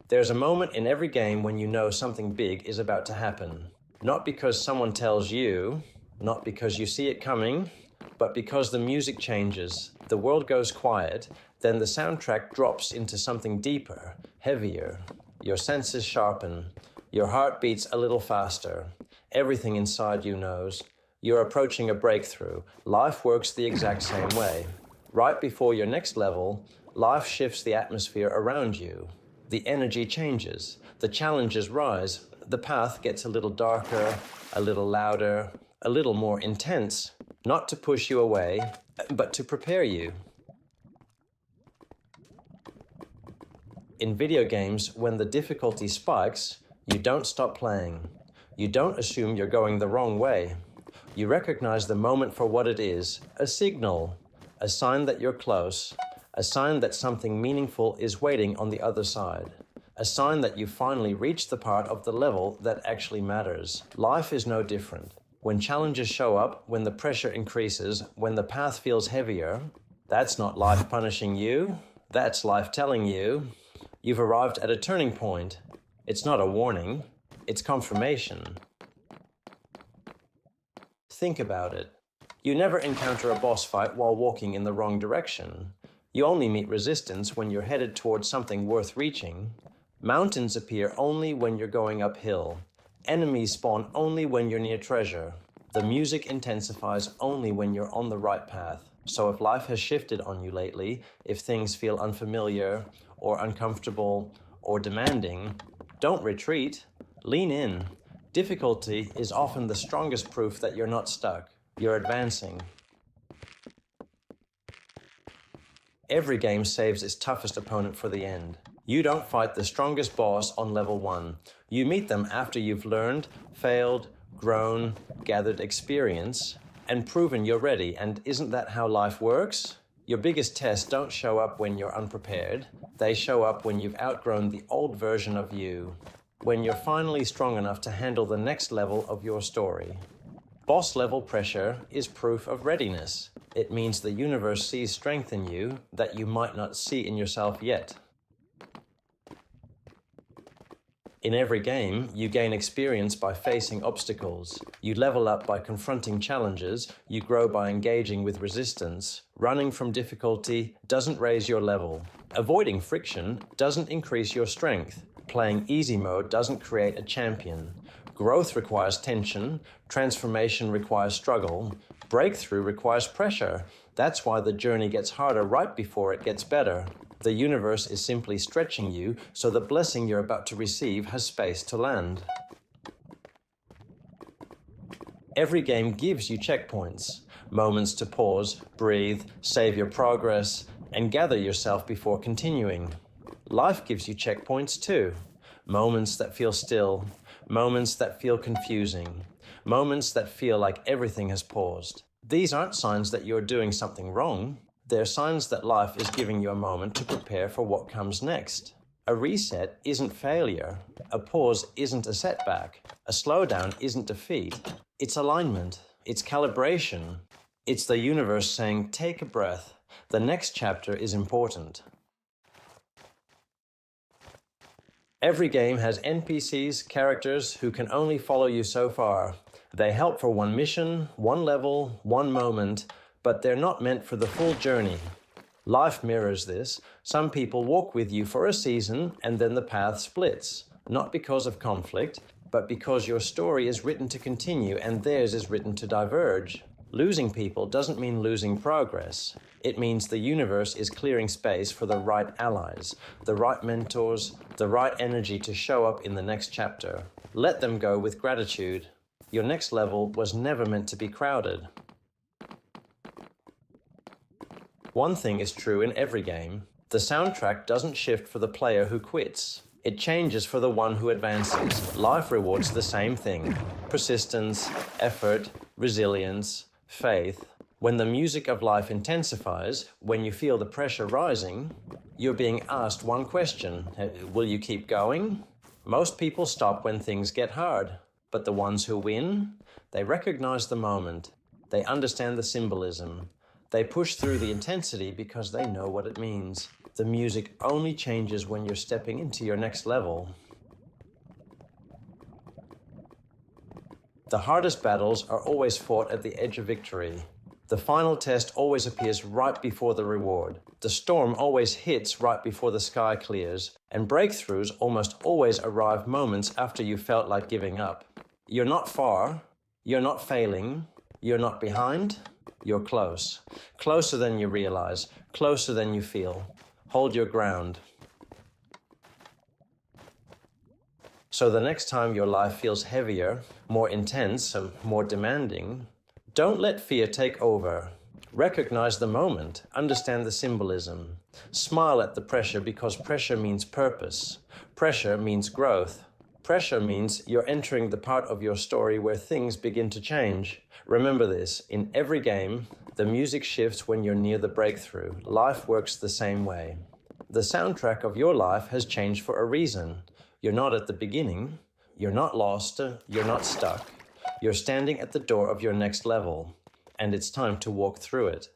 There's a moment in every game when you know something big is about to happen. Not because someone tells you, not because you see it coming, but because the music changes, the world goes quiet, then the soundtrack drops into something deeper, heavier. Your senses sharpen, your heart beats a little faster. Everything inside you knows. You're approaching a breakthrough. Life works the exact same way. Right before your next level, life shifts the atmosphere around you. The energy changes, the challenges rise, the path gets a little darker, a little louder, a little more intense, not to push you away, but to prepare you. In video games, when the difficulty spikes, you don't stop playing. You don't assume you're going the wrong way. You recognize the moment for what it is, a signal, a sign that you're close, a sign that something meaningful is waiting on the other side, a sign that you finally reached the part of the level that actually matters. Life is no different. When challenges show up, when the pressure increases, when the path feels heavier, that's not life punishing you, that's life telling you, you've arrived at a turning point. It's not a warning, it's confirmation. Think about it. You never encounter a boss fight while walking in the wrong direction. You only meet resistance when you're headed towards something worth reaching. Mountains appear only when you're going uphill. Enemies spawn only when you're near treasure. The music intensifies only when you're on the right path. So if life has shifted on you lately, if things feel unfamiliar or uncomfortable or demanding, don't retreat, lean in. Difficulty is often the strongest proof that you're not stuck. You're advancing. Every game saves its toughest opponent for the end. You don't fight the strongest boss on level 1. You meet them after you've learned, failed, grown, gathered experience, and proven you're ready. And isn't that how life works? Your biggest tests don't show up when you're unprepared. They show up when you've outgrown the old version of you. When you're finally strong enough to handle the next level of your story. Boss level pressure is proof of readiness. It means the universe sees strength in you that you might not see in yourself yet. In every game, you gain experience by facing obstacles. You level up by confronting challenges. You grow by engaging with resistance. Running from difficulty doesn't raise your level. Avoiding friction doesn't increase your strength. Playing easy mode doesn't create a champion. Growth requires tension. Transformation requires struggle. Breakthrough requires pressure. That's why the journey gets harder right before it gets better. The universe is simply stretching you so the blessing you're about to receive has space to land. Every game gives you checkpoints, moments to pause, breathe, save your progress, and gather yourself before continuing. Life gives you checkpoints too, moments that feel still, moments that feel confusing, moments that feel like everything has paused. These aren't signs that you're doing something wrong. They're signs that life is giving you a moment to prepare for what comes next. A reset isn't failure. A pause isn't a setback. A slowdown isn't defeat. It's alignment. It's calibration. It's the universe saying, take a breath. The next chapter is important. Every game has NPCs, characters who can only follow you so far. They help for one mission, one level, one moment, but they're not meant for the full journey. Life mirrors this. Some people walk with you for a season and then the path splits, not because of conflict, but because your story is written to continue and theirs is written to diverge. Losing people doesn't mean losing progress. It means the universe is clearing space for the right allies, the right mentors, the right energy to show up in the next chapter. Let them go with gratitude. Your next level was never meant to be crowded. One thing is true in every game. The soundtrack doesn't shift for the player who quits. It changes for the one who advances. Life rewards the same thing. Persistence, effort, resilience, faith. When the music of life intensifies, when you feel the pressure rising, you're being asked one question. Will you keep going? Most people stop when things get hard. But the ones who win, they recognize the moment. They understand the symbolism. They push through the intensity because they know what it means. The music only changes when you're stepping into your next level. The hardest battles are always fought at the edge of victory. The final test always appears right before the reward. The storm always hits right before the sky clears, and breakthroughs almost always arrive moments after you felt like giving up. You're not far, you're not failing, you're not behind, you're close. Closer than you realize, closer than you feel. Hold your ground. So the next time your life feels heavier, more intense, and more demanding, don't let fear take over. Recognize the moment, understand the symbolism. Smile at the pressure because pressure means purpose. Pressure means growth. Pressure means you're entering the part of your story where things begin to change. Remember this, in every game, the music shifts when you're near the breakthrough. Life works the same way. The soundtrack of your life has changed for a reason. You're not at the beginning, you're not lost, you're not stuck. You're standing at the door of your next level, and it's time to walk through it.